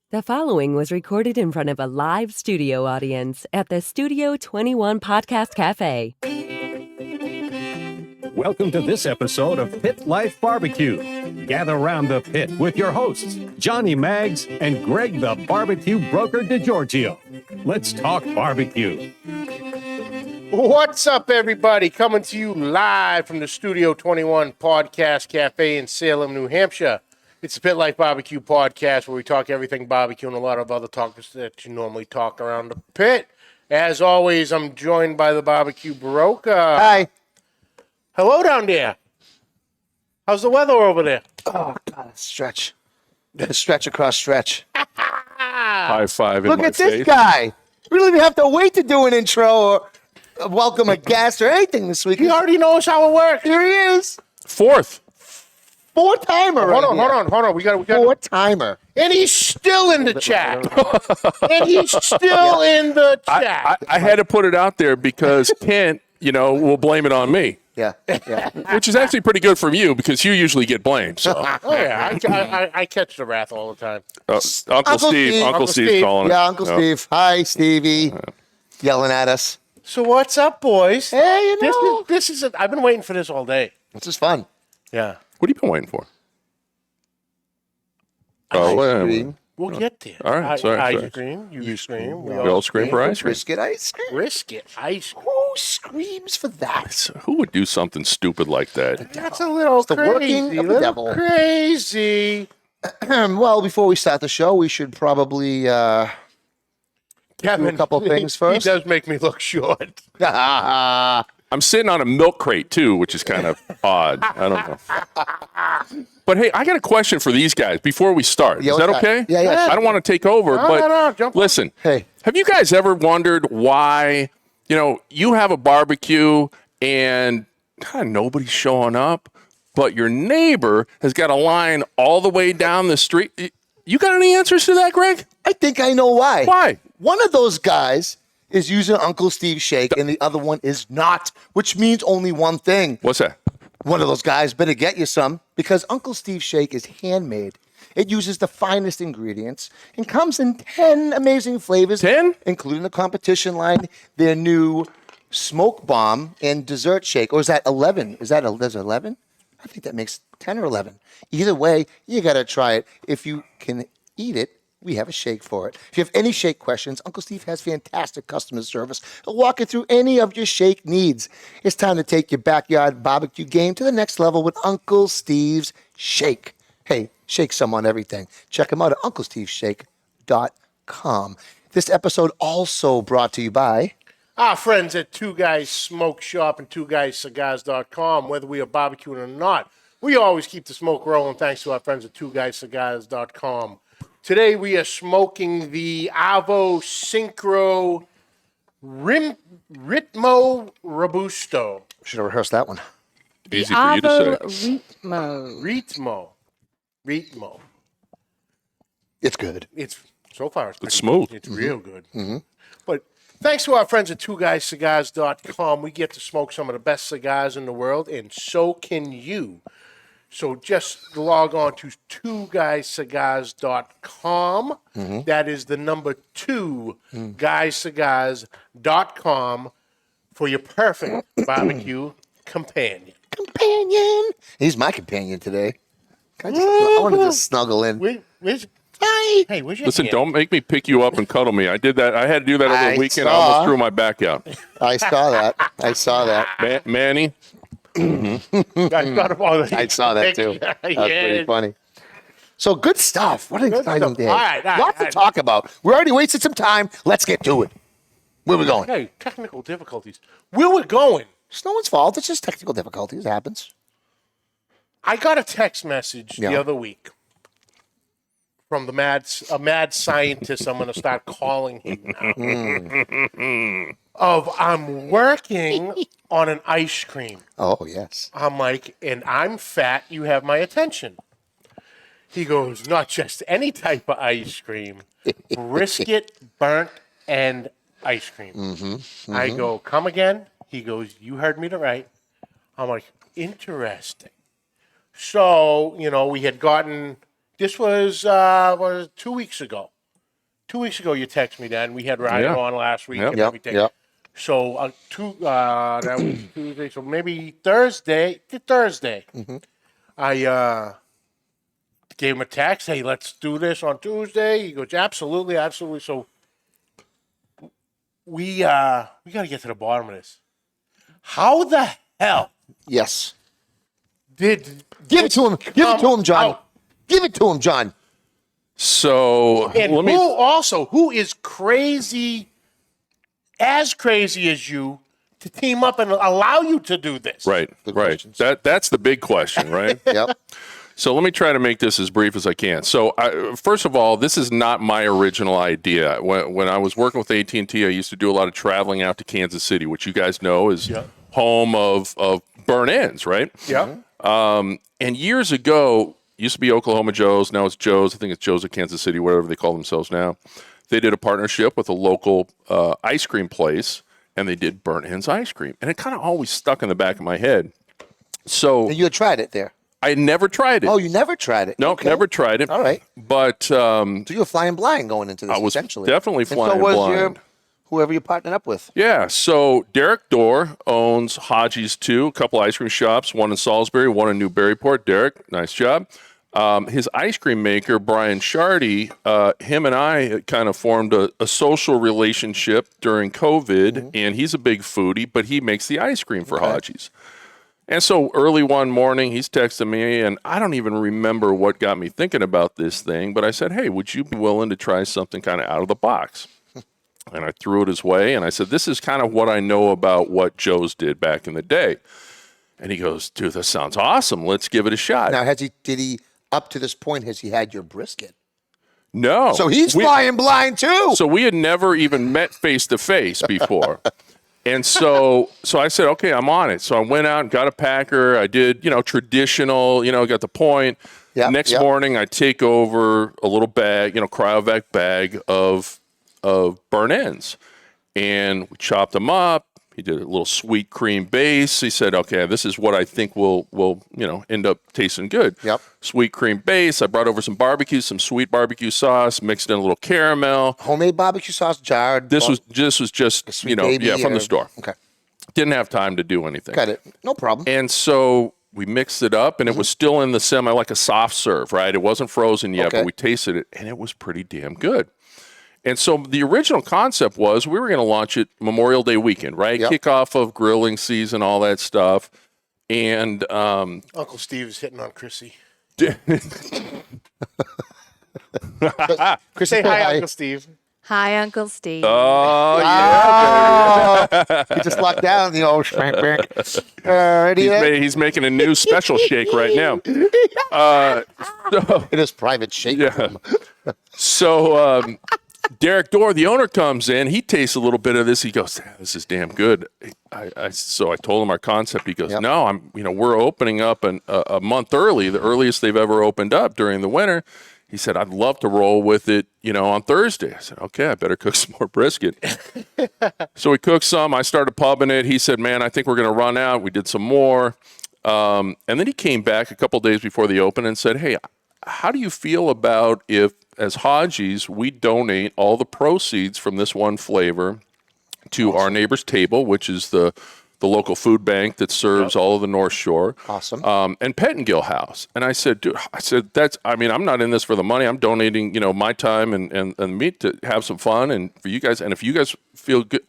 The following was recorded in front of a live studio audience at the Studio 21 Podcast Cafe. Welcome to this episode of Pit Life Barbecue. Gather around the pit with your hosts, Johnny Maggs and Greg the Barbecue Broker DiGiorgio. Let's talk barbecue. What's up, everybody? Coming to you live from the Studio 21 Podcast Cafe in Salem, New Hampshire. It's the Pit Life Barbecue Podcast where we talk everything barbecue and a lot of other topics that you normally talk around the pit. As always, I'm joined by the Barbecue Broker. Hi. Hello down there. How's the weather over there? Oh, God, stretch. Stretch across stretch. High five in Look my at this face. guy. We don't even have to wait to do an intro or welcome a guest or anything this week. He already knows how it works. Here he is. Fourth. Four-timer Hold on. We got Four-timer. And he's still in the chat. And he's still in the chat. I had to put it out there because Kent, will blame it on me, Yeah. which is actually pretty good from you because you usually get blamed. So, Oh, yeah. I catch the wrath all the time. Uncle Steve. Uncle Steve's calling it. Yeah, Uncle Steve. Hi, Stevie. Yelling at us. So what's up, boys? Hey, you know. This is I've been waiting for this all day. This is fun. Yeah. What have you been waiting for? Ice cream. We'll get there. All right, sorry. Ice cream. You scream. We all scream for ice cream. Brisket ice cream. Brisket ice cream. Who screams for that? So who would do something stupid like that? That's a little the crazy. working of the devil. Crazy. Well, before we start the show, we should probably do a couple things first. He does make me look short. I'm sitting on a milk crate, too, which is kind of odd. I don't know. But, hey, I got a question for these guys before we start. Yeah, Is that what's okay? that? Yeah. I don't want to take over, No, but no, jump on. listen. Hey. Have you guys ever wondered why, you have a barbecue and nobody's showing up, but your neighbor has got a line all the way down the street? You got any answers to that, Greg? I think I know why. Why? One of those guys is using Uncle Steve's shake and the other one is not, which means only one thing. What's that? One of those guys better get you some because Uncle Steve's shake is handmade. It uses the finest ingredients and comes in 10 amazing flavors. 10? Including the competition line, their new smoke bomb and dessert shake. Or is that 11? There's 11? I think that makes 10 or 11. Either way, you got to try it. If you can eat it, we have a shake for it. If you have any shake questions, Uncle Steve has fantastic customer service. He'll walk you through any of your shake needs. It's time to take your backyard barbecue game to the next level with Uncle Steve's Shake. Hey, shake some on everything. Check him out at unclesteveshake.com. This episode also brought to you by Our friends at Two Guys Smoke Shop and TwoGuysCigars.com. Whether we are barbecuing or not, we always keep the smoke rolling thanks to our friends at TwoGuysCigars.com. Today we are smoking the Avo Synchro Ritmo Robusto. should have rehearsed that one. Easy for you to say. Ritmo. It's good. It's so far it's smooth. It's real good. But thanks to our friends at TwoGuysCigars.com, we get to smoke some of the best cigars in the world, and so can you. So just log on to TwoGuysCigars.com. That is the number 2, GuysCigars.com for your perfect barbecue companion. Companion. He's my companion today. I wanted to snuggle in. Hi. Hey, where's your Listen, hand? don't make me pick you up and cuddle me. I did that. I had to do that over I the weekend. I saw. almost threw my back out. I saw that. Manny, I thought about it. I saw that too. That was pretty Yeah. funny. So good stuff. What an exciting stuff. day. All right. Lots to talk about. We already wasted some time. Let's get to it. Where we going? Hey, technical difficulties. Where we're going? It's no one's fault. It's just technical difficulties. It happens. I got a text message the other week from a mad scientist. I'm going to start calling him now. I'm working on an ice cream. Oh, yes. I'm like, and I'm fat. You have my attention. He goes, not just any type of ice cream, brisket, burnt, and ice cream. I go, come again? He goes, you heard me right. I'm like, interesting. So, we had gotten, this was 2 weeks ago. 2 weeks ago, you texted me that, and we had Ryan on last week and Yep, everything. yep. So that was Tuesday. So maybe Thursday. I gave him a text. Hey, let's do this on Tuesday. He goes, absolutely, absolutely. So we got to get to the bottom of this. How the hell Yes. did Give it to him. Give it to him, John. out? Give it to him, John. So And who is crazy, as crazy as you, to team up and allow you to do this? right. questions. That's the big question, right? Yep. So let me try to make this as brief as I can. So first of all, this is not my original idea. When I was working with AT&T, I used to do a lot of traveling out to Kansas City, which you guys know is home of burn ends, right? Yeah. And years ago, used to be Oklahoma Joe's. Now it's Joe's. I think it's Joe's of Kansas City, whatever they call themselves now. They did a partnership with a local ice cream place, and they did burnt ends ice cream. And it kind of always stuck in the back of my head. So And you had tried it there. I never tried it. Oh, you never tried it? Nope, Okay. never tried it. All right. But So you were flying blind going into this, I was essentially. definitely And flying so was blind. whoever you partnered up with. yeah, so Derek Dorr owns Haji's too, a couple ice cream shops, one in Salisbury, one in Newburyport. Derek, nice job. His ice cream maker, Brian Shardy, him and I kind of formed a social relationship during COVID, and he's a big foodie, but he makes the ice cream for Haji's. And so early one morning, he's texting me, and I don't even remember what got me thinking about this thing, but I said, hey, would you be willing to try something kind of out of the box? And I threw it his way, and I said, this is kind of what I know about what Joe's did back in the day. And he goes, dude, that sounds awesome. Let's give it a shot. Now, did he, up to this point, has he had your brisket? No. So he's flying blind, too. So we had never even met face to face before. And so I said, okay, I'm on it. So I went out and got a packer. I did, traditional, got the point. Yep, Next yep. morning, I take over a little bag, cryovac bag of burnt ends. And we chopped them up. He did a little sweet cream base. He said, okay, this is what I think will end up tasting good. Yep. Sweet cream base. I brought over some barbecue, some sweet barbecue sauce, mixed in a little caramel. Homemade barbecue sauce, jarred. This was just, Sweet Baby from the or- store. Okay. Didn't have time to do anything. Got it. No problem. And so we mixed it up, and it was still in the semi, like a soft serve, right? It wasn't frozen yet, Okay. but we tasted it, and it was pretty damn good. And so the original concept was we were going to launch it Memorial Day weekend, right? Yep. Kickoff of grilling season, all that stuff. And Uncle Steve is hitting on Chrissy. Chris, Say hi, Uncle Steve. Hi, Uncle Steve. oh yeah, He just locked down the old shrimp. he's making a new special shake right now. In his private shake room. So Derek Dorr, the owner, comes in. He tastes a little bit of this. He goes, "This is damn good." So I told him our concept. He goes, Yep. "No, we're opening up a month early, the earliest they've ever opened up during the winter." He said, "I'd love to roll with it, on Thursday." I said, "Okay, I better cook some more brisket." So we cooked some. I started pubbing it. He said, "Man, I think we're going to run out." We did some more. And then he came back a couple days before the open and said, "Hey, how do you feel about if, as Haji's, we donate all the proceeds from this one flavor to our neighbor's table, which is the local food bank that serves all of the North Shore, Awesome. and Pettingill House?" And I said, "Dude, I'm not in this for the money. I'm donating, my time and meat to have some fun and for you guys. And if you guys feel good,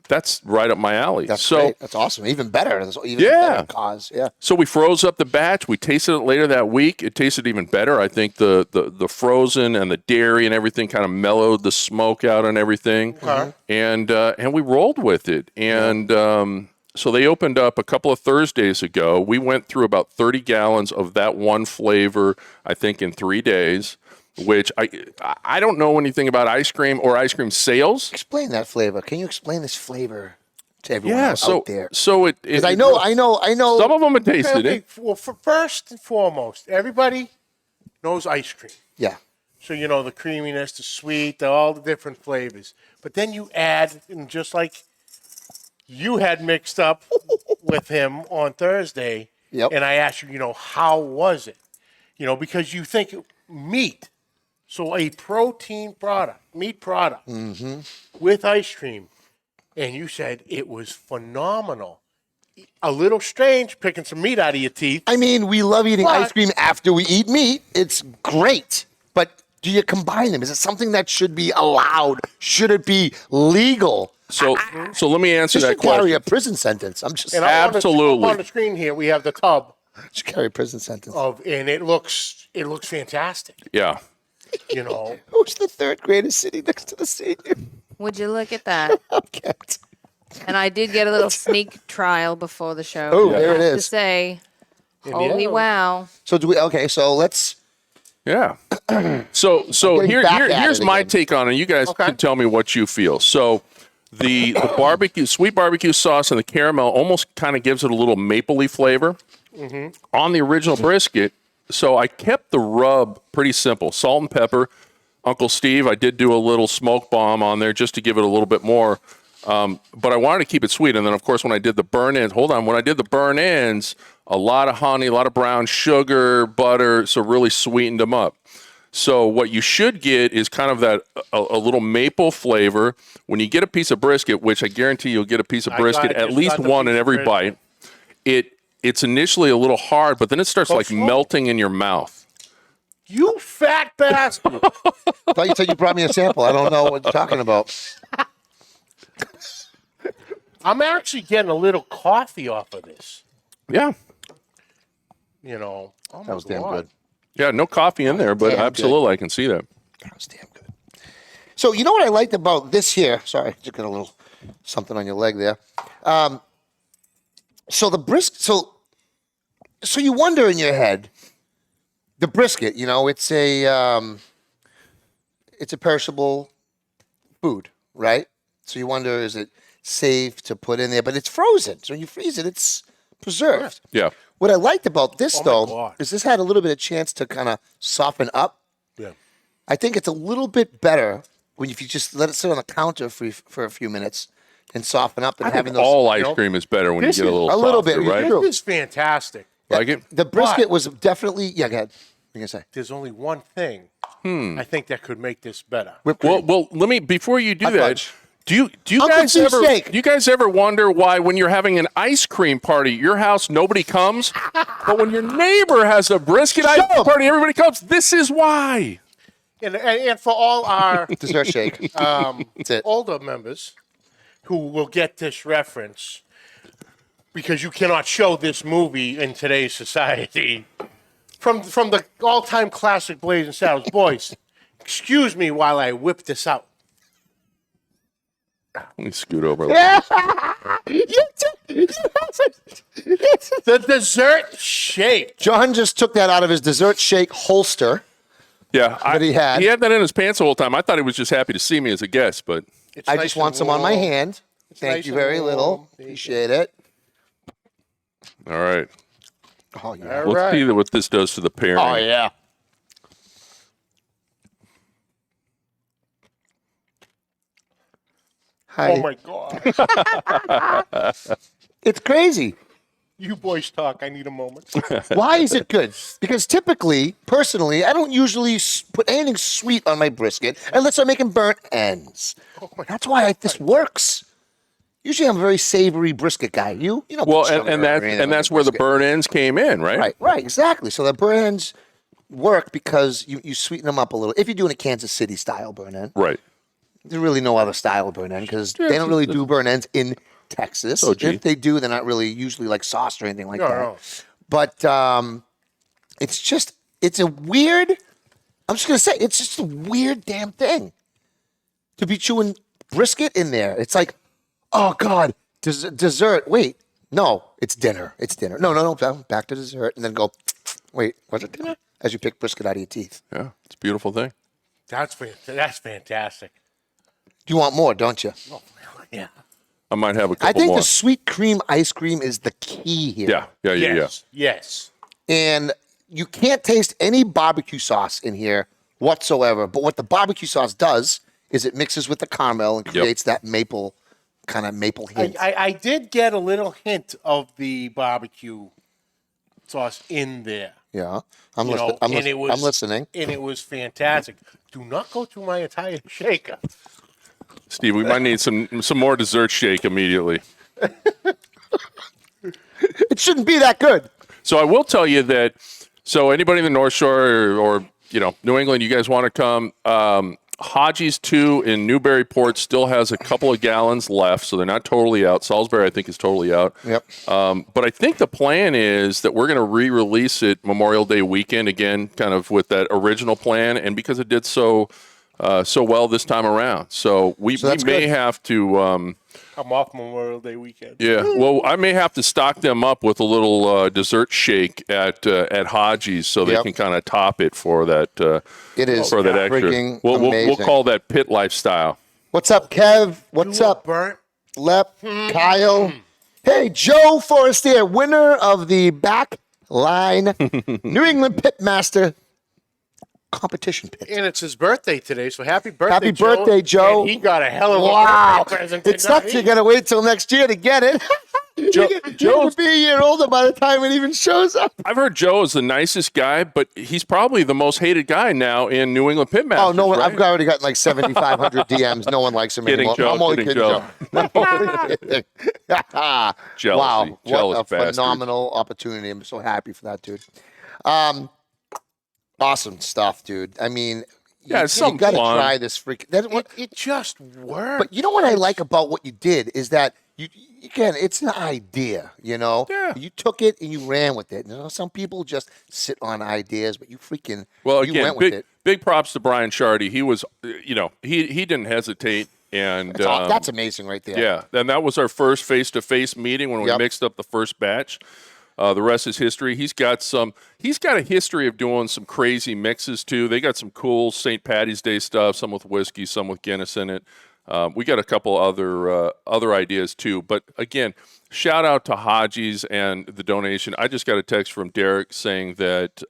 that's right up my alley." That's so great. That's awesome. Even better. That's even Yeah. better cause. Yeah. So we froze up the batch. We tasted it later that week. It tasted even better. I think the frozen and the dairy and everything kind of mellowed the smoke out and everything. And we rolled with it. And so they opened up a couple of Thursdays ago. We went through about 30 gallons of that one flavor, I think, in 3 days, which I don't know anything about ice cream or ice cream sales. Explain that flavor. Can you explain this flavor to everyone Yeah, out there? so it. Because I know. Some of them have tasted Okay, it. well, first and foremost, everybody knows ice cream. Yeah. So, the creaminess, the sweet, all the different flavors. But then you add, and just like you had mixed up with him on Thursday, Yep. and I asked you, how was it? Because you think meat. So a protein product, meat product, with ice cream, and you said it was phenomenal. A little strange picking some meat out of your teeth. I mean, we love eating But- ice cream after we eat meat. It's great. But do you combine them? Is it something that should be allowed? Should it be legal? So let me answer This that should carry question. a prison sentence. I'm just And up Absolutely. on the screen here, we have the tub should carry a prison sentence. and it looks fantastic. Yeah. You know, Who's the third grader sitting next to the senior? Would you look at that? Okay. And I did get a little sneak trial before the show. Oh, there it I have to is. say, holy yeah. wow. So do we? Okay, so let's. Yeah. So getting back at here's it my again. take on it. You guys Okay. can tell me what you feel. So the sweet barbecue sauce and the caramel almost kind of gives it a little mapley flavor on the original brisket. So I kept the rub pretty simple: salt and pepper. Uncle Steve, I did do a little smoke bomb on there just to give it a little bit more. But I wanted to keep it sweet. And then, of course, when I did the burn ends, a lot of honey, a lot of brown sugar, butter, so really sweetened them up. So what you should get is kind of that a little maple flavor. When you get a piece of brisket, which I guarantee you'll get a piece of brisket, at just least got the one piece in of every brisket. bite, it's initially a little hard, but then it starts like slow. melting in your mouth. you fat bastard. I thought you said you brought me a sample. I don't know what you're talking about. I'm actually getting a little coffee off of this. Yeah. You know, oh That was damn good. Yeah, no coffee in there, but Damn good. absolutely, I can see that. That was damn good. So you know what I liked about this here? Sorry, just got a little something on your leg there. So the brisket. So you wonder in your head, the brisket. You know, it's a perishable food, right? So you wonder, is it safe to put in there? But it's frozen, so when you freeze it, it's preserved. Yeah. What I liked about this, my though, God. is this had a little bit of chance to kind of soften up. Yeah. I think it's a little bit better when if you just let it sit on the counter for a few minutes and soften up and I think having those. all ice cream is better when you This get a is little a little softer, bit, right? true. This is fantastic. Like it? The brisket But- was definitely go ahead. What are you gonna say? There's only one thing I think that could make this better. Whipped cream. Well, let me before you do Hot that. fudge. Do you Uncle guys Steve's ever steak. do you guys ever wonder why when you're having an ice cream party at your house nobody comes, but when your neighbor has a brisket ice cream party everybody comes? This is why. And for all our Dessert shake. That's it. older members who will get this reference, because you cannot show this movie in today's society, from the all-time classic Blazing Saddles. Boys, excuse me while I whip this out. Let me scoot over. The dessert shake. John just took that out of his dessert shake holster. Yeah, he had. He had that in his pants the whole time. I thought he was just happy to see me as a guest, but It's I nice just and want some on my warm. hand. Thank nice you and very warm. little. There you Appreciate it. all right. Oh yeah. All Let's right. see what this does to the pairing. Oh yeah. Hi. Oh my God. It's crazy. You boys talk. I need a moment. Why is it good? Because typically, personally, I don't usually put anything sweet on my brisket unless I'm making burnt ends. That's why this works. Usually, I'm a very savory brisket guy. You know. Well, put sugar and or that's anything and on that's your where the brisket. burn ends came in, right? Right, exactly. So the burn ends work because you sweeten them up a little. If you're doing a Kansas City style burn end, Right. there's really no other style of burn end because they don't really do burn ends in Texas. Oh, gee. If they do, they're not really usually like sauce or anything like that. No. But it's a weird. I'm just gonna say it's just a weird damn thing to be chewing brisket in there. It's like, oh God, dessert. Wait, no, it's dinner. It's dinner. No, back to dessert, and then go. Wait, was it dinner? As you pick brisket out of your teeth. Yeah, it's a beautiful thing. That's fantastic. You want more, don't you? Yeah. I might have a couple I think more. the sweet cream ice cream is the key here. Yeah. Yes. And you can't taste any barbecue sauce in here whatsoever. But what the barbecue sauce does is it mixes with the caramel and creates that maple hint. I did get a little hint of the barbecue sauce in there. Yeah. I'm You know, listening. and it was, I'm listening. And it was fantastic. Do not go through my entire shaker. Steve, we might need some more dessert shake immediately. It shouldn't be that good. So I will tell you that. So anybody in the North Shore or New England, you guys want to come? Hodges 2 in Newburyport still has a couple of gallons left, so they're not totally out. Salisbury, I think, is totally out. Yep. But I think the plan is that we're going to re-release it Memorial Day weekend again, kind of with that original plan, and because it did so well this time around. So we may have to. I'm off Memorial Day weekend. Yeah, well, I may have to stock them up with a little dessert shake at Hodges so they can kind of top it for that. It is for that extra. freaking We'll amazing. call that pit lifestyle. What's up, Kev? What's up, Burnt. Lep? Kyle? Hey, Joe Forestier, winner of the back line New England Pitmaster competition pit. And it's his birthday today, so happy birthday, Happy birthday, Joe. And he got a hell of a Wow. birthday present It's tonight. nuts. You're going to wait till next year to get it. Joe will be a year older by the time it even shows up. I've heard Joe is the nicest guy, but he's probably the most hated guy now in New England Pitmasters. Oh, no one. right? I've already gotten like 7,500 DMs. No one likes him Kidding, anymore. Joe, I'm only kidding, kidding, Joe. Joe. I'm only kidding. Wow. Jealousy. Jealous What a bastard. phenomenal opportunity. I'm so happy for that, dude. Awesome stuff, dude. I mean, Yeah, it's you something got to fun. try this freaking. It just worked. But you know what I like about what you did is that again, it's an idea, Yeah. You took it and you ran with it. Some people just sit on ideas, but you freaking you again, went with it. big props to Brian Shardy. He was, he didn't hesitate. And That's amazing right there. Yeah, and that was our first face-to-face meeting when we mixed up the first batch. The rest is history. He's got a history of doing some crazy mixes too. They got some cool St. Patty's Day stuff, some with whiskey, some with Guinness in it. We got a couple other ideas too. But again, shout out to Hodges and the donation. I just got a text from Derek saying that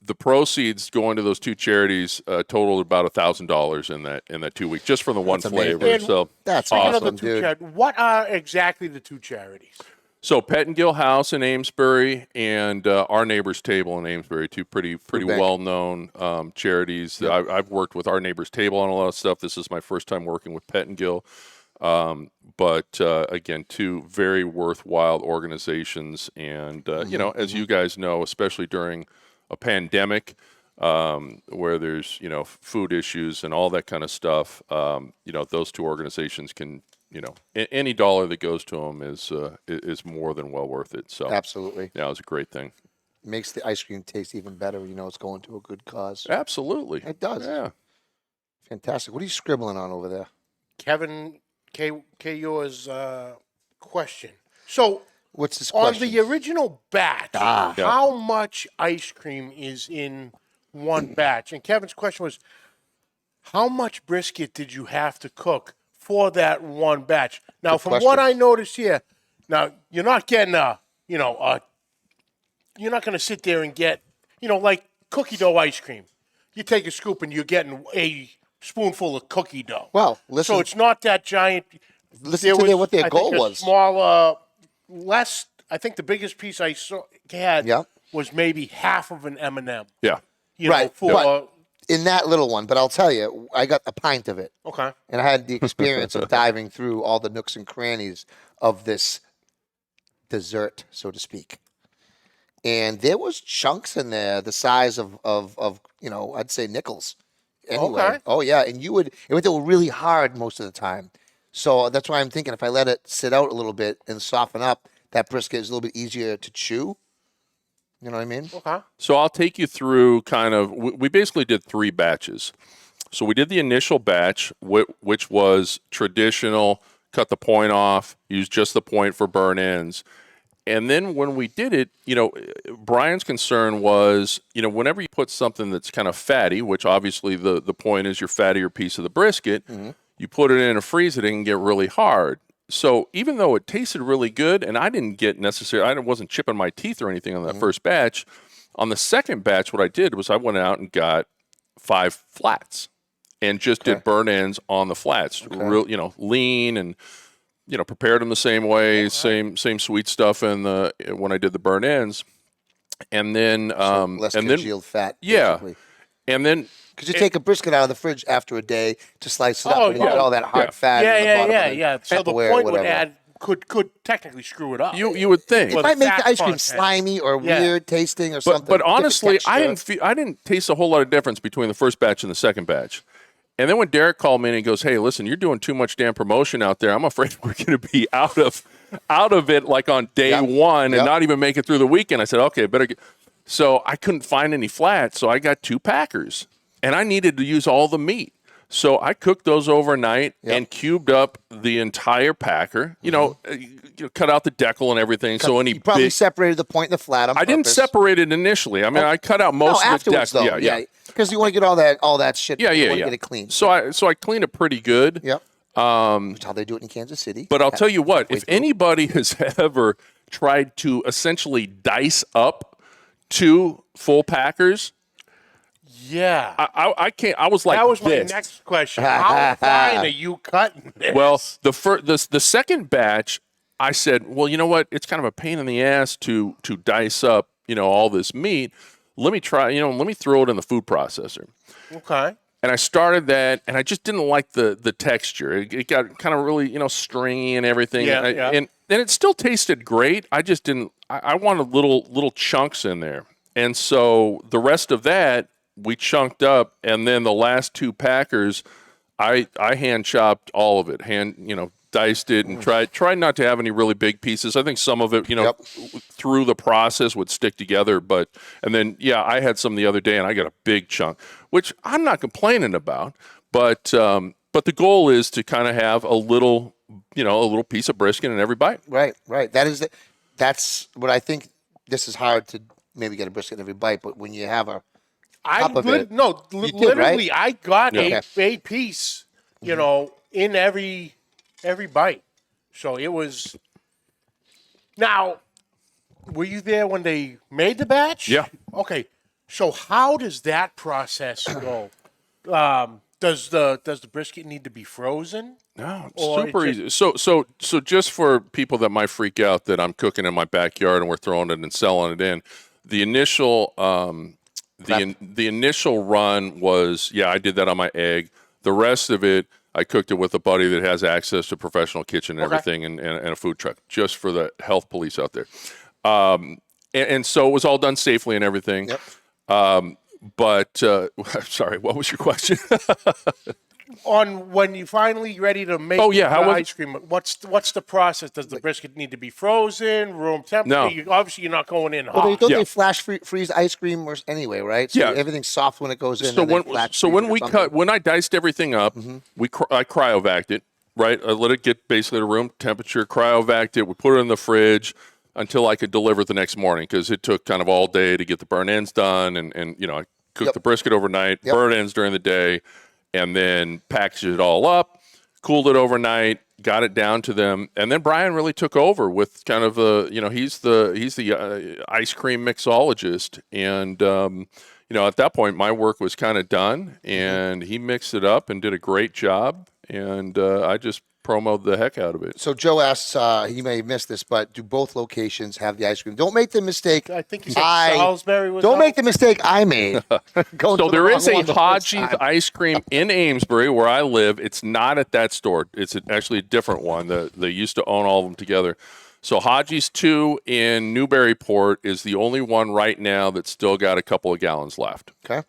the proceeds going to those two charities totaled about $1,000 in that 2 weeks, just from the one flavor. And So that's awesome. awesome. What are exactly the two charities? So Pettingill House in Amesbury and Our Neighbor's Table in Amesbury, two pretty well-known charities. Yep. I've worked with Our Neighbor's Table on a lot of stuff. This is my first time working with Pettingill. But again, two very worthwhile organizations. And, as you guys know, especially during a pandemic where there's, food issues and all that kind of stuff, those two organizations can, any dollar that goes to them is more than well worth it. So Absolutely. Yeah, it was a great thing. Makes the ice cream taste even better. It's going to a good cause. Absolutely. It does. Yeah. Fantastic. What are you scribbling on over there? Kevin Yo's question. So What's this on question? the original batch, Ah. how much ice cream is in one batch? And Kevin's question was, how much brisket did you have to cook for that one batch? Now, Good from question. what I noticed here, now you're not getting you're not going to sit there and get, like cookie dough ice cream. You take a scoop and you're getting a spoonful of cookie dough. Well, listen. So it's not that giant. Listen to what their goal was. Smaller, less. I think the biggest piece I had Yeah. was maybe half of an M&M. Yeah. Right, For but- in that little one, but I'll tell you, I got a pint of it. okay. And I had the experience of diving through all the nooks and crannies of this dessert, so to speak. And there was chunks in there the size of I'd say nickels. Anyway. Okay. Oh yeah, and it went there really hard most of the time. So that's why I'm thinking if I let it sit out a little bit and soften up, that brisket is a little bit easier to chew. You know what I mean? Okay. So I'll take you through we basically did 3 batches. So we did the initial batch, which was traditional, cut the point off, use just the point for burn ends. And then when we did it, Brian's concern was, whenever you put something that's kind of fatty, which obviously the point is your fattier piece of the brisket, you put it in and freeze it, it can get really hard. So even though it tasted really good, and I didn't get I wasn't chipping my teeth or anything on that first batch, on the second batch, what I did was I went out and got 5 flats and just did burn ends on the flats, real, lean and, prepared them the same way, same sweet stuff when I did the burn ends. and then less and then congealed fat. yeah, Basically. and then Because you take a brisket out of the fridge after a day to slice it up, Oh, and you got yeah. all that hard fat. Yeah, in the yeah, bottom yeah, of the yeah. So the Tupperware or point would whatever. add could technically screw it up. you would think. It Well, might make fat the ice cream content. slimy or Yeah. weird tasting or something. But different honestly, I texture. didn't taste a whole lot of difference between the first batch and the second batch. And then when Derek called me and he goes, "Hey, listen, you're doing too much damn promotion out there. I'm afraid we're going to be out of it like on day Yep. one and Yep. not even make it through the weekend." I said, "Okay, better get." So I couldn't find any flats, so I got 2 packers, and I needed to use all the meat. So I cooked those overnight and cubed up the entire packer. You know, cut out the decal and everything. So any You probably big, separated the point and the flat on I didn't purpose. separate it initially. I mean, I cut out most of the afterwards decal. though. Yeah. Because you want to get all that shit. Yeah, You yeah, want yeah. to get it clean. So I cleaned it pretty good. Yep. That's how they do it in Kansas City. But I'll tell you what, if through. anybody has ever tried to essentially dice up 2 full packers, Yeah. I can't. I was like, That was my this. next question. How fine are you cutting this? Well, the second batch, I said, well, you know what? It's kind of a pain in the ass to dice up, all this meat. Let me try, let me throw it in the food processor. Okay. And I started that, and I just didn't like the texture. It got kind of really, stringy and everything. Yeah, And it still tasted great. I just didn't. I wanted little chunks in there, and so the rest of that we chunked up, and then the last 2 packers, I hand chopped all of it, diced it, and tried not to have any really big pieces. I think some of it, through the process would stick together. And then I had some the other day, and I got a big chunk, which I'm not complaining about. But the goal is to kind of have a little piece of brisket in every bite. Right. That's what I think. This is hard to maybe get a brisket in every bite, but when you have a cup of it, literally, right? I got Yeah. a piece, in every bite. So it was. Now, were you there when they made the batch? Yeah. Okay. So how does that process go? Does the brisket need to be frozen? No, it's Or super it easy. So just for people that might freak out that I'm cooking in my backyard and we're throwing it and selling it in, the initial the initial run was I did that on my egg. The rest of it I cooked it with a buddy that has access to professional kitchen and everything and a food truck just for the health police out there. And so it was all done safely and everything. Yep. But sorry, what was your question? On when you finally ready to make Oh, yeah, the how was- ice cream, what's the process? Does the brisket need to be frozen, room temperature? No. Obviously, you're not going in well, hot. don't Yeah. they flash freeze ice cream anyway, right? So Yeah. everything's soft when it goes in. So and they when flash so freeze when it or we something. when I diced everything up, I cryovac it, right? I let it get basically to room temperature, cryovac it. We put it in the fridge until I could deliver it the next morning because it took kind of all day to get the burn ends done, and I cooked the brisket overnight, burn ends during the day, and then packaged it all up, cooled it overnight, got it down to them, and then Brian really took over with kind of he's the ice cream mixologist, and at that point my work was kind of done, and he mixed it up and did a great job, and I just promoted the heck out of it. So Joe asks, he may have missed this, but do both locations have the ice cream? Don't make the mistake. I think you said Salisbury was. Don't out. make the mistake I made. Going So to the there wrong is a one the first Hodgie's time. ice cream in Amesbury where I live. It's not at that store. It's actually a different one. They used to own all of them together. So Hodgie's 2 in Newburyport is the only one right now that's still got a couple of gallons left. Okay.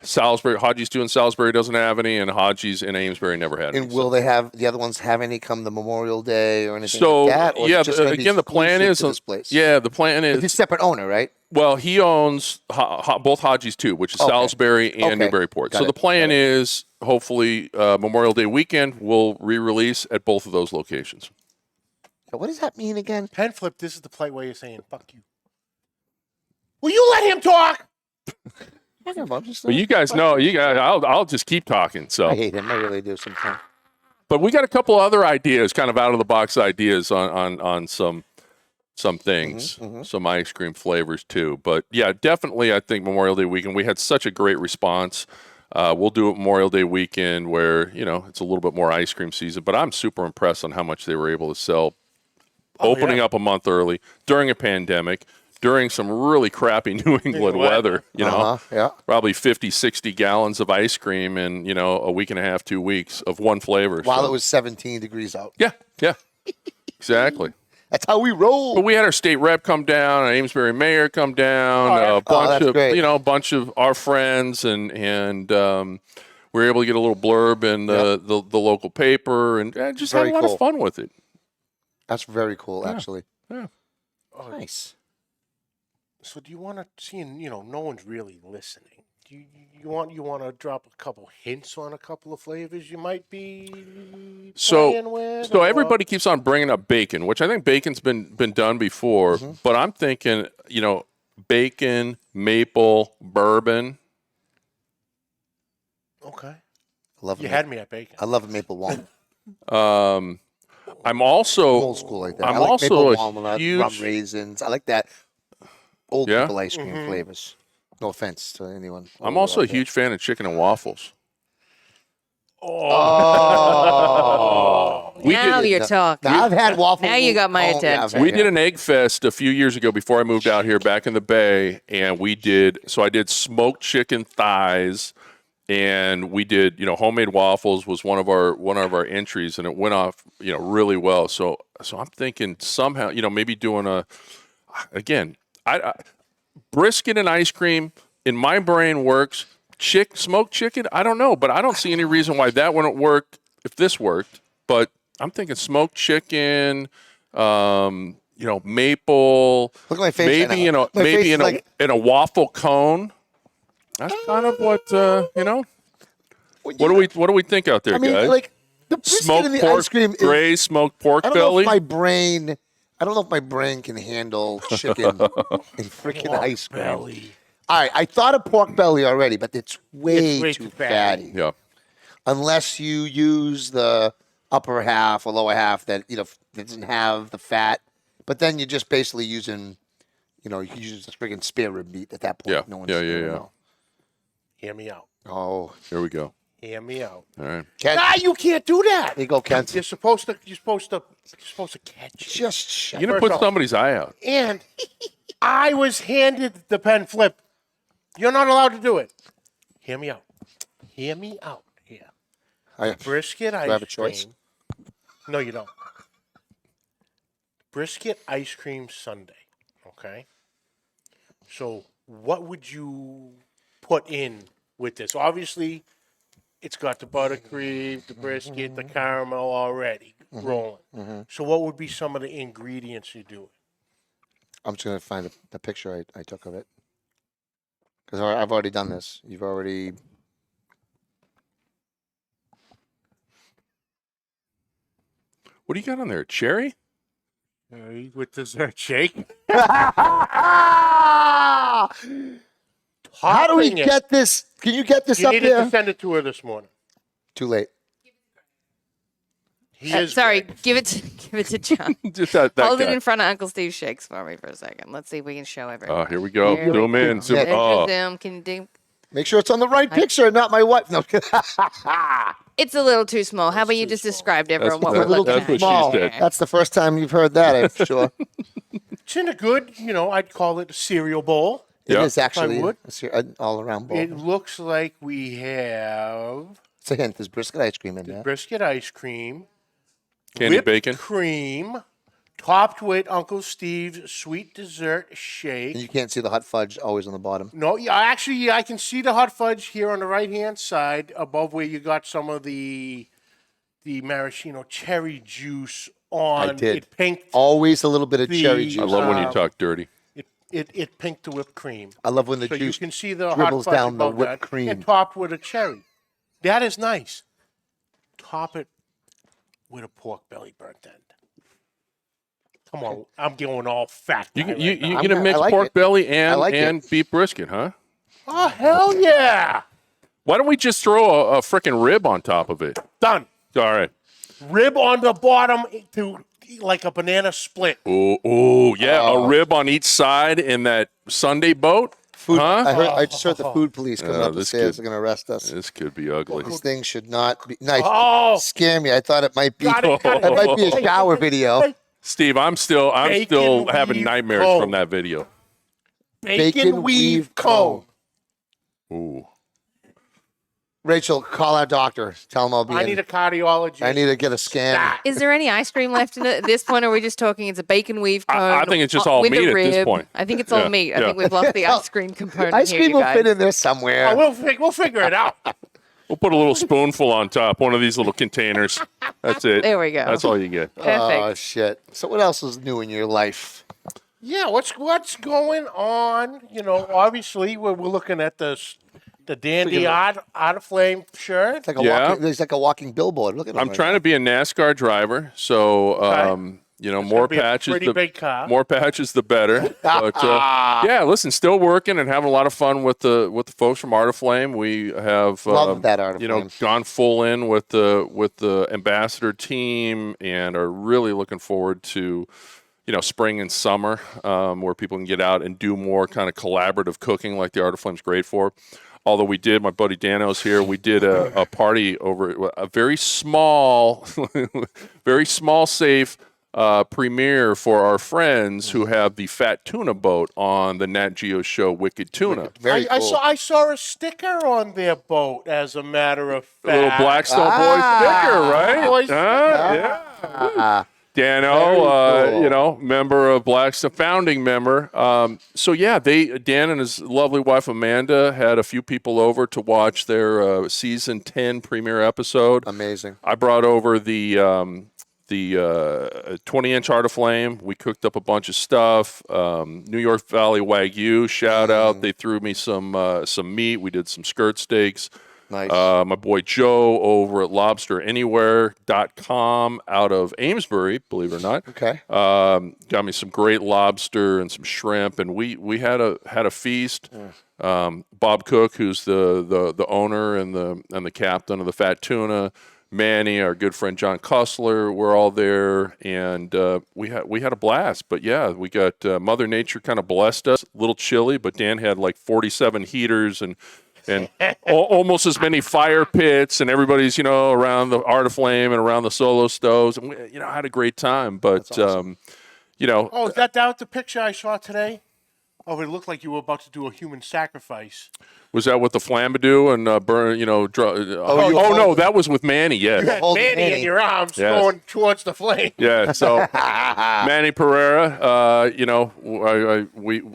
Hodgie's 2 in Salisbury doesn't have any, and Hodgie's in Amesbury never had any. And will they have the other ones have any come the Memorial Day or anything So like that? Or is it just gonna be again, the plan exclusive is to this place? the plan It's a is separate owner, right? well, he owns both Hodgie's 2, which is Okay. Salisbury and Okay. Newburyport. Got So it. the plan is hopefully Memorial Day weekend we'll re-release at both of those locations. What does that mean again? Pen flip. This is the polite way you're saying "fuck you." Will you let him talk? But you guys know, I'll just keep talking. So I hate him. I really do sometimes. But we got a couple other ideas, kind of out of the box ideas on some things, some ice cream flavors too. But yeah, definitely, I think Memorial Day weekend we had such a great response. We'll do it Memorial Day weekend where it's a little bit more ice cream season. But I'm super impressed on how much they were able to sell, opening up a month early during a pandemic, during some really crappy New England weather, Yeah. probably 50, 60 gallons of ice cream in, a week and a half, 2 weeks of one flavor. While So- it was 17 degrees out. Yeah, exactly. That's how we roll. But we had our state rep come down, our Amesbury mayor come down, a bunch that's of great. a bunch of our friends, and we were able to get a little blurb in the local paper, and just had Very a lot cool. of fun with it. That's very cool, actually. Yeah. Nice. So do you want to see? No one's really listening. Do you want to drop a couple hints on a couple of flavors you might be playing with? So or- everybody keeps on bringing up bacon, which I think bacon's been done before, Mm-hmm. but I'm thinking, bacon, maple, bourbon. Okay. I love You it. had me at bacon. I love a maple walnut. I'm also Old school like that. I'm I like also maple a walnut, huge rum raisins. I like that old Yeah? people ice cream flavors. No offense to anyone. I'm also a huge fan of chicken and waffles. Oh. Now you're talking. Now, I've had waffles. Now you got my I've attention. had- We did an egg fest a few years ago before I moved out here back in the Bay, and I did smoked chicken thighs, and we did homemade waffles was one of our entries, and it went off really well. So I'm thinking somehow maybe doing I brisket and ice cream in my brain works. Smoked chicken, I don't know, but I don't see any reason why that wouldn't work if this worked. But I'm thinking smoked chicken, maple, Look at my face maybe right now. My face maybe is in like- a waffle cone. That's kind of what What do we think out there, I mean, guys? like the brisket Smoked and the pork, ice cream. gray smoked pork I don't know belly. if my brain. I don't know if my brain can handle chicken and freaking ice cream. Belly. All right, I thought of pork belly already, but it's way, way too too fatty. fatty. Yeah, Unless you use the upper half or lower half that doesn't have the fat, but then you're just basically using, you use the friggin' spare rib meat at that point. Yeah, No one's yeah. know. Hear me out. Oh, here we go. Hear me out. All right. Kent, You can't do that. there you go, Kent. You're supposed to catch it. Just shut You're gonna First put off- somebody's eye out. And I was handed the pen flip. You're not allowed to do it. Hear me out. Hear me out here. Brisket ice I have a choice? cream. No, you don't. Brisket ice cream sundae. Okay. So what would you put in with this? Obviously, it's got the buttercream, the brisket, the caramel already rolling. So what would be some of the ingredients you do? I'm just gonna find the picture I took of it because I've already done this. You've already. What do you got on there? Cherry? With dessert shake. How do we Topping it. get this? Can you get this You up needed there? to send it to her this morning. Too late. He is Sorry, Greg. give it to John. Just that Hold guy. it in front of Uncle Steve Shakes for me for a second. Let's see if we can show everyone. Oh, here we go. Here Zoom we in. Zoom. Nick. Oh, Zoom. Can you do? Make sure it's on the right picture and not my wife. No. It's a little too small. How about you just describe to everyone what That's we're looking what at? she Small. said. That's the first time you've heard that, I'm sure. It's in a good, I'd call it a cereal bowl. It Yeah. is actually would. an all-around bowl. It looks like we have It's a hint. There's brisket ice cream in there. brisket ice cream, Candy whipped bacon. cream, topped with Uncle Steve's sweet dessert shake. And you can't see the hot fudge always on the bottom. No, actually, I can see the hot fudge here on the right-hand side above where you got some of the maraschino cherry juice on. I did. It pinked. Always a little bit of cherry The- juice. I love when you Um, talk dirty. It pinked the whipped cream. I love when the So you juice can see the hot dribbles fudge down the above whipped that cream. and topped with a cherry. That is nice. Top it with a pork belly burnt end. Come on, I'm going all fat. You guy you right now. you gonna I mix like pork it. belly I like it. and beef brisket, huh? Oh hell yeah! Why don't we just throw a frickin' rib on top of it? Done. All right. Rib on the bottom to like a banana split. Oh yeah, a rib on each side in that Sunday boat. Food, Huh? I just heard the food police coming up the this stairs. kid- They're going to arrest us. This could be ugly. These things should not be. Nice. Oh, Scare me. I thought it might be. got it. That might be a shower video. Steve, I'm still Bacon having leaf nightmares cold. from that video. bacon weave cone. Ooh. Rachel, call our doctor. Tell him I'll be I in. need a cardiologist. I need to get a scan. Stat. Is there any ice cream left in it at this point, or are we just talking it's a bacon weave cone? I think it's just all with meat a at this rib? point. I think it's all Yeah, meat. I yeah. think we've lost the ice cream component Ice here, cream you will guys. fit in there somewhere. Oh, we'll figure it out. We'll put a little spoonful on top, one of these little containers. That's it. There we go. That's all you get. Perfect. Oh, shit. So what else is new in your life? Yeah, what's going on? You know, obviously we're looking at the dandy out of flame shirt. It's like a Yeah. walking, there's like a walking billboard. Look at him. I'm trying to be a NASCAR driver, so you know, more be a patches, pretty big car. more patches, the better. But yeah, listen, still working and having a lot of fun with the folks from Art of Flame. We have Love that Art of you know, Flame. gone full in with the ambassador team and are really looking forward to, you know, spring and summer, where people can get out and do more kind of collaborative cooking like the Art of Flame's great for. Although we did, my buddy Dano's here, we did a party over a very small, safe premiere for our friends who have the Fat Tuna boat on the Nat Geo show Wicked Tuna. Very cool. I saw a sticker on their boat, as a matter of fact. A little Blackstone boy sticker, right? Boy Yeah. Dano, cool. you know, member of Blackstone, founding member. So yeah, Dan and his lovely wife Amanda had a few people over to watch their season 10 premiere episode. Amazing. I brought over the 20-inch Art of Flame. We cooked up a bunch of stuff. New York Valley Wagyu, shout out. They threw me some meat. We did some skirt steaks. Nice. My boy Joe over at lobsteranywhere.com out of Amesbury, believe it or not. Okay. Got me some great lobster and some shrimp, and we had a feast. Bob Cook, who's the owner and the captain of the Fat Tuna, Manny, our good friend John Kussler, we're all there, and we had a blast. But yeah, we got Mother Nature kind of blessed us. A little chilly, but Dan had like 47 heaters and almost as many fire pits, and everybody's, you know, around the Art of Flame and around the solo stoves, and we, you know, had a great time. But awesome. Oh, you know, is that the picture I saw today? Oh, it looked like you were about to do a human sacrifice. was that with the Flambadoo and burn? You know, no, that was with Manny. Yes. Hold Manny in Manny. your arms Yes. going towards the flame. Yeah, so Manny Pereira, you know,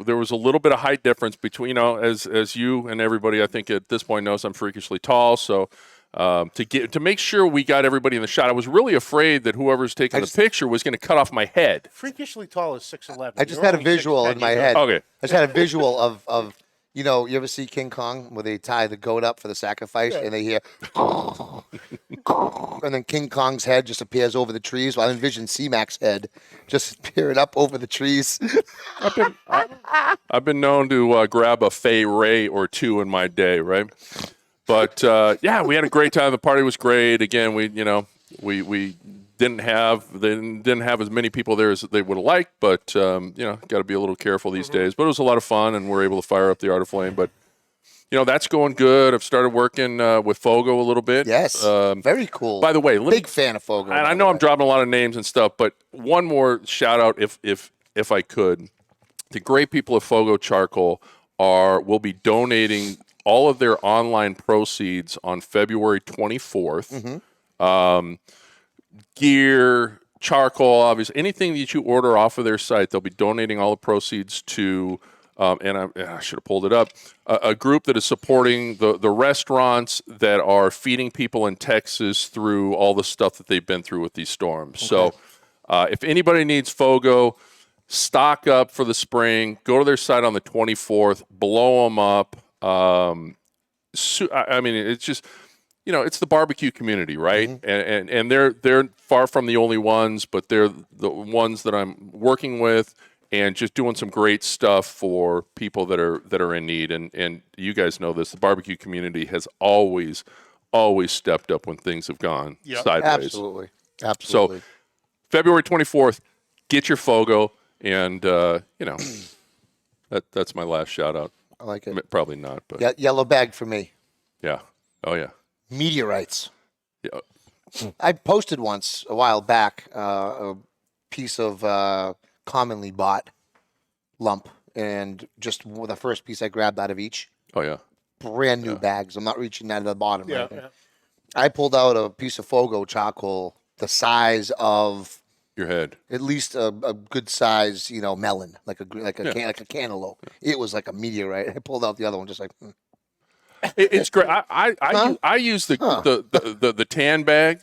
there was a little bit of height difference between, you know, as you and everybody I think at this point knows, I'm freakishly tall, so to make sure we got everybody in the shot, I was really afraid that whoever's taking the picture was going to cut off my head. Freakishly tall is 6'11". I just had a visual in my head. Okay. I just had a visual of you know, you ever see King Kong where they tie the goat up for the sacrifice and they hear and then King Kong's head just appears over the trees. Well, I envision Cmac's head just appearing up over the trees. I've been known to grab a Fay Ray or two in my day, right? But yeah, we had a great time. The party was great. Again, we didn't have as many people there as they would have liked, but you know, got to be a little careful these days. But it was a lot of fun, and we're able to fire up the Art of Flame. But you know, that's going good. I've started working with Fogo a little bit. Yes. Very cool. By the way, big fan of Fogo. and I know I'm dropping a lot of names and stuff, but one more shout out, if I could, the great people of Fogo Charcoal will be donating all of their online proceeds on February 24th. Gear, charcoal, obviously, anything that you order off of their site, they'll be donating all the proceeds to, and I should have pulled it up, a group that is supporting the restaurants that are feeding people in Texas through all the stuff that they've been through with these storms. Okay. So if anybody needs Fogo, stock up for the spring, go to their site on the 24th, blow them up. I mean, it's just, you know, it's the barbecue community, right? And they're far from the only ones, but they're the ones that I'm working with and just doing some great stuff for people that are in need. And you guys know this, the barbecue community has always stepped up when things have gone sideways. Absolutely. So February 24th, get your Fogo, and you know, that's my last shout out. I like it. Probably not, but Yeah, yellow bag for me. yeah. Oh yeah. Meteorites. Yeah. I posted once a while back a piece of commonly bought lump and just the first piece I grabbed out of each. Oh yeah. Brand new bags. I'm not reaching down to the bottom. Yeah, Right yeah. I pulled out a piece of Fogo charcoal the size of Your head. at least a good size, melon, like a cantaloupe. It was like a meteorite. I pulled out the other one, just like. It's great. I use the tan bag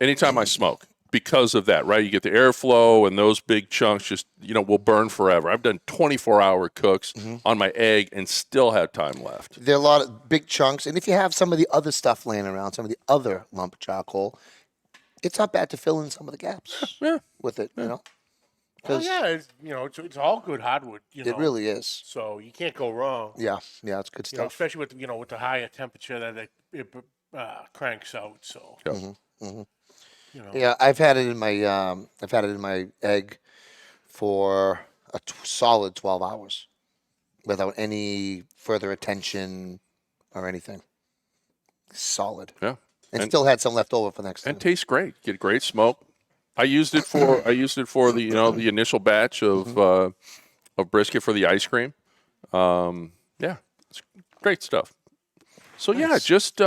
anytime I smoke because of that, right? You get the airflow and those big chunks just, will burn forever. I've done 24-hour cooks on my egg and still have time left. There are a lot of big chunks, and if you have some of the other stuff laying around, some of the other lump charcoal, it's not bad to fill in some of the gaps with it, Oh, yeah, it's all good hardwood. It really is. So you can't go wrong. Yeah, it's good stuff. Especially with the higher temperature that it cranks out. So Yeah, I've had it in my egg for a solid 12 hours without any further attention or anything. Solid. Yeah. And still had some left over for next time. And tastes great. Get great smoke. I used it for the the initial batch of brisket for the ice cream. Yeah, it's great stuff. So yeah, just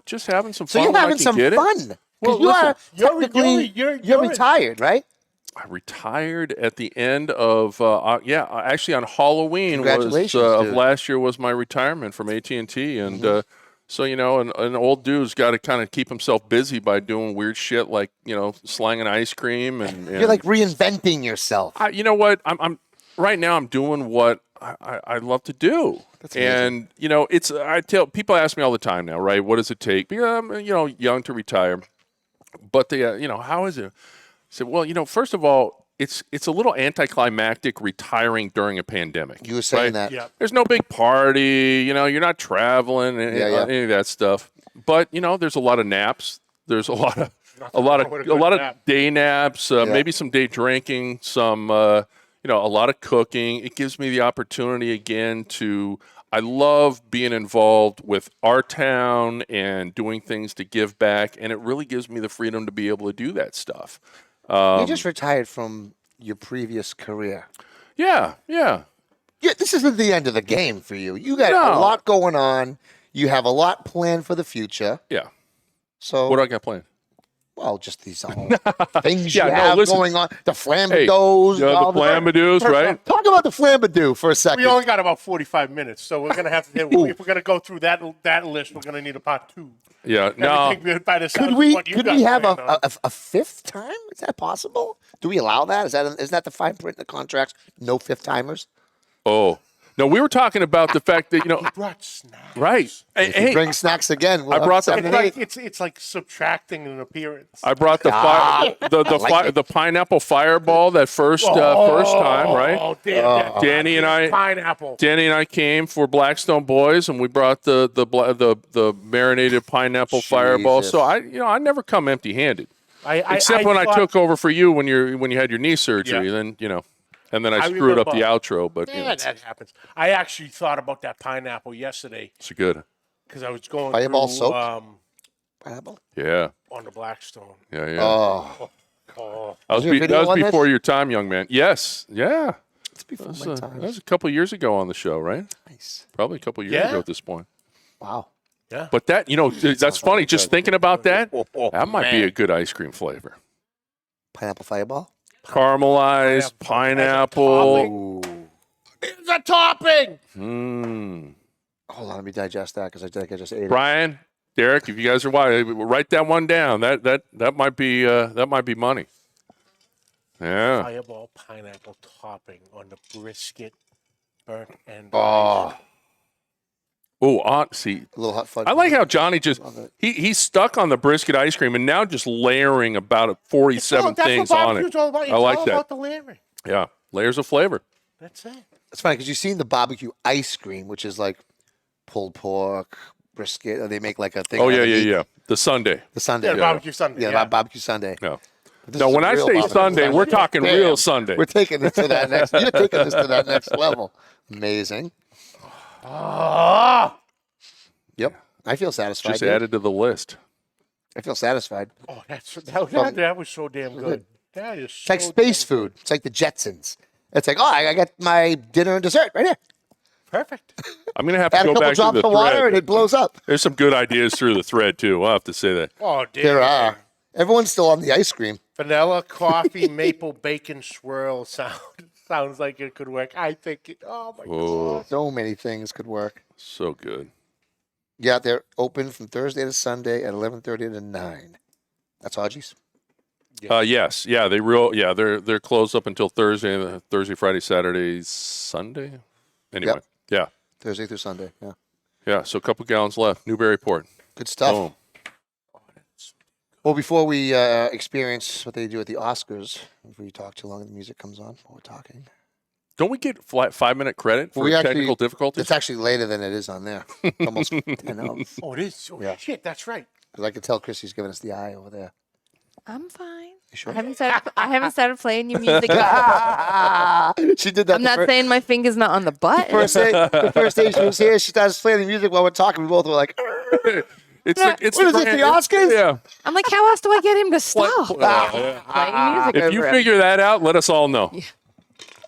just having some fun. So you're when I having can some get it. fun. Well, You are you're- technically you're- retired, right? I retired at the end of actually on Halloween was Congratulations, of dude. last year was my retirement from AT&T, and so an old dude's got to kind of keep himself busy by doing weird shit like slanging ice cream and You're like reinventing yourself. you know what I'm right now I'm doing what I love to do. And it's I tell people ask me all the time now, right? What does it take? Because I'm young to retire, but they how is it? I said, well, first of all, it's a little anticlimactic retiring during a pandemic. You were saying right? that. Yeah. There's no big party, you're not traveling, any of that stuff. But there's a lot of naps. There's a lot of wrong with a good nap. day naps, maybe some day drinking, some a lot of cooking. It gives me the opportunity again to. I love being involved with our town and doing things to give back, and it really gives me the freedom to be able to do that stuff. You just retired from your previous career. Yeah. Yeah, this isn't the end of the game for you. You got No. a lot going on. You have a lot planned for the future. Yeah. So, What do I got planned? well, just these things Yeah, you no, have listen. going on. The Hey, flambedos. the all Flambedeus, right? Talk about the flambadoo for a second. We only got about 45 minutes, so we're gonna have to. If we're gonna go through that list, we're gonna need a part 2. Yeah. No. Everything by the Could sounds of we what you could got we have planned on. a fifth time? Is that possible? Do we allow that? Isn't that the fine print in the contracts? No fifth timers. Oh. No, we were talking about the fact that, He brought snacks. right. If you bring snacks again, we'll I have brought the- 7 and 8. It's like subtracting an appearance. I brought the the pineapple fireball that first time, right? Oh, damn! Danny and I- pineapple. Danny and I came for Blackstone Boys, and we brought the marinated pineapple fireball. Jesus. So I never come empty-handed, except I when I thought- took over for you when you had your knee surgery. Yeah. Then and then I I screwed up the remember- outro. But Yeah, that happens. I actually thought about that pineapple yesterday it's good. because I was going Fireball through soaked? Pineapple? Yeah, on the Blackstone. yeah. Oh, Oh, that was, there a video on this? before your time, young man. Yes, yeah. it's before That my was, time. that was a couple years ago on the show, right? Nice. Probably a couple years Yeah. ago at this point. Wow. yeah. But that, that's funny. Just thinking about that, that might be man. a good ice cream flavor. Pineapple fireball? Caramelized pineapple. It's a topping. Mmm. Hold on, let me digest that because I think I just ate it. Brian, Derek, if you guys are write that one down. That might be money. Yeah. Fireball pineapple topping on the brisket, burnt and Oh, See, a little hot fudge. I like how Johnny just Love it. he's stuck on the brisket ice cream and now just layering about 47 that's things what on barbecue's it. all about. It's I like all that. about the layering. Yeah, layers of flavor. That's it. It's funny because you've seen the barbecue ice cream, which is like pulled pork, brisket. Or they make like a thing. Oh out yeah, of yeah, meat. yeah. The Sunday. The Sunday. Yeah, barbecue Sunday. Yeah, Yeah, barbecue Sunday. No. But this No, is when a I real say barbecue Sunday, we're talking Damn. real Sunday. We're taking this to that next. You're taking this to that next level. Amazing. Oh, Yep. I feel satisfied. Just dude. added to the list. I feel satisfied. that was so damn good. That is It's like so space damn food. It's like the Jetsons. It's like, oh, I got my dinner and dessert right here. Perfect. I'm gonna have to Add a go couple back to drops the of water thread. and it blows up. There's some good ideas through the thread too. I'll have to say that. Oh, damn. There are. Everyone's still on the ice cream. Vanilla, coffee, maple, bacon swirl sounds like it could work. I think it. Oh, my God. So many things could work. So good. Yeah, they're open from Thursday to Sunday at 11:30 to 9. That's Audrey's. Yes. Yeah. They're closed up until Thursday. Thursday, Friday, Saturday, Sunday. Anyway. Yep. Yeah. Thursday through Sunday. Yeah. Yeah. So a couple gallons left. Newburyport. Good stuff. Boom. Well, before we experience what they do at the Oscars, if we talk too long and the music comes on while we're talking. Don't we get 5-minute credit for technical difficulties? It's actually later than it is on there. Almost 10 hours. Oh, it is? Oh, Yeah. shit, that's right. Because I can tell Chrissy's giving us the eye over there. I'm fine. You sure? I haven't started playing your music yet. She did that. I'm not saying my finger's not on the button. The first day she was here, she started playing the music while we're talking. We both were like, It's what is it, the Oscars? Yeah. I'm like, how else do I get him to stop playing music? If you over it? figure that out, let us all know.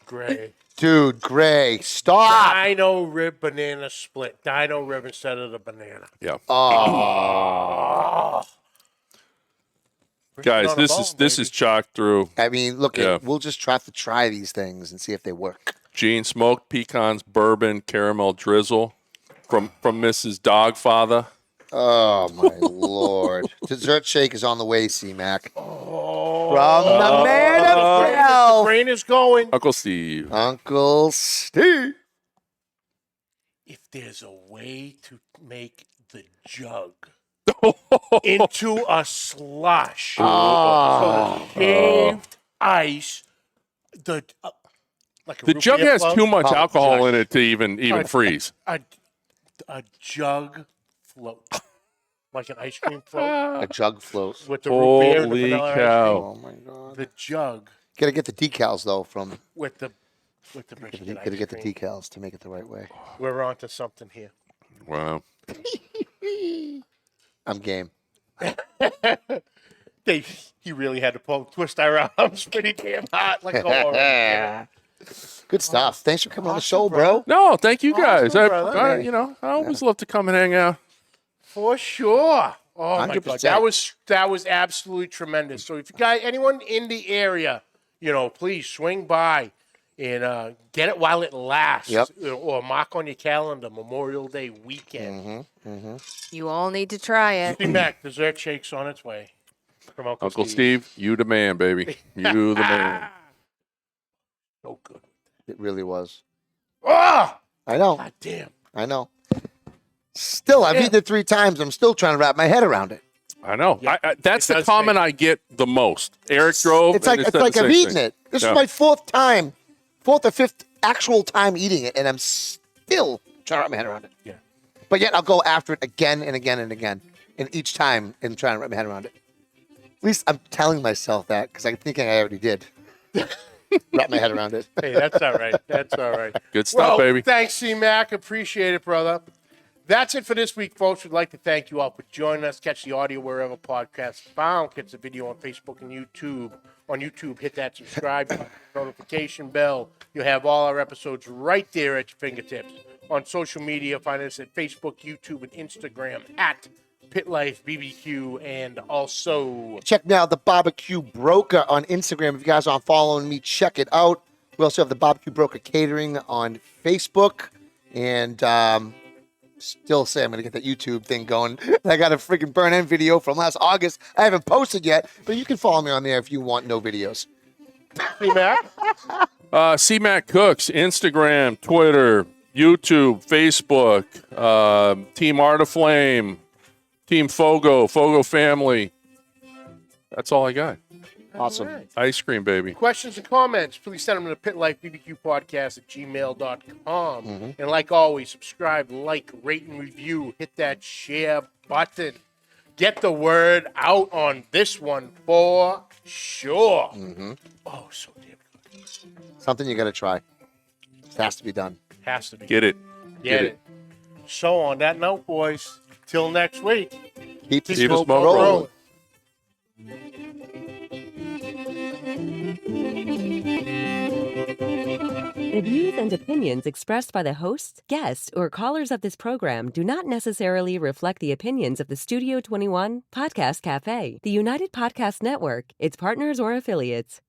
Great. Dude, Gray, stop. Dino rib banana split. Dino rib instead of the banana. Yeah. Oh. Guys, on a bone, this baby. is chalked through. I mean, look, Yeah. we'll just have to try these things and see if they work. Gene, smoked pecans, bourbon, caramel drizzle from Mrs. Dogfather. Oh, my Lord. Dessert shake is on the way, Cmac. From the man The himself, brain is going. Uncle Steve. Uncle Steve. If there's a way to make the jug into a slush, so shaved ice, like a The root jug beer has float, too much Oh, alcohol jug. in it to even freeze. a jug float, like an ice cream float A jug float. with the root beer and the Holy vanilla cow. Oh, my God. ice cream. The jug Gotta get the decals, though, from. with the brisket ice Gotta get the cream. decals to make it the right way. We're onto something here. Wow. I'm game. He really had to twist our arms pretty damn hard. Like, oh, Good stuff. Thanks for coming on the Awesome, show, brother. bro. No, thank you guys. Awesome, brother. I always love to come and hang out. for sure. Oh my God, 100%. that was absolutely tremendous. So if you guys, anyone in the area, please swing by and get it while it lasts. Yep. Or mark on your calendar Memorial Day weekend. You all need to try it. Cmac dessert shakes on its way from Uncle Steve, you the man, baby. You the man. So good. It really was. Oh, I know. God damn. I know. Still, I've eaten it 3 times. I'm still trying to wrap my head around it. I know. Yeah. That's It the does comment I get the most. Eric drove. It's like and it's said like the I've same eaten thing. it. This Yeah. is my 4th or 5th actual time eating it, and I'm still trying to wrap my head around it. Yeah. But yet I'll go after it again and again and again, and each time and trying to wrap my head around it. At least I'm telling myself that because I'm thinking I already did. Wrap my head around it. Hey, that's all right. That's all right. Good stuff, baby. Thanks, C-Mac. Appreciate it, brother. That's it for this week, folks. We'd like to thank you all for joining us. Catch the audio wherever podcasts are found. Catch the video on Facebook and YouTube. On YouTube, hit that subscribe button, notification bell. You'll have all our episodes right there at your fingertips. On social media, find us at Facebook, YouTube, and Instagram at Pit Life BBQ, and also Check me out, the Barbecue Broker on Instagram. If you guys aren't following me, check it out. We also have the Barbecue Broker Catering on Facebook. And still say I'm going to get that YouTube thing going. I got a freaking burn end video from last August. I haven't posted yet, but you can follow me on there if you want no videos. C-Mac. CMAC Cooks, Instagram, Twitter, YouTube, Facebook, Team Art of Flame, Team Fogo Family. That's all I got. Awesome. All right. Ice cream, baby. Questions and comments, please send them to pitlifebbqpodcast@gmail.com. And like always, subscribe, like, rate, and review. Hit that share button. Get the word out on this one for sure. Oh, so damn good. Something you got to try. It has to be done. Has to be. Get it. Get it. So on that note, boys, till next week. Keep the Keep the smoke smoke rolling. rolling. The views and opinions expressed by the hosts, guests, or callers of this program do not necessarily reflect the opinions of the Studio 21 Podcast Cafe, the United Podcast Network, its partners, or affiliates.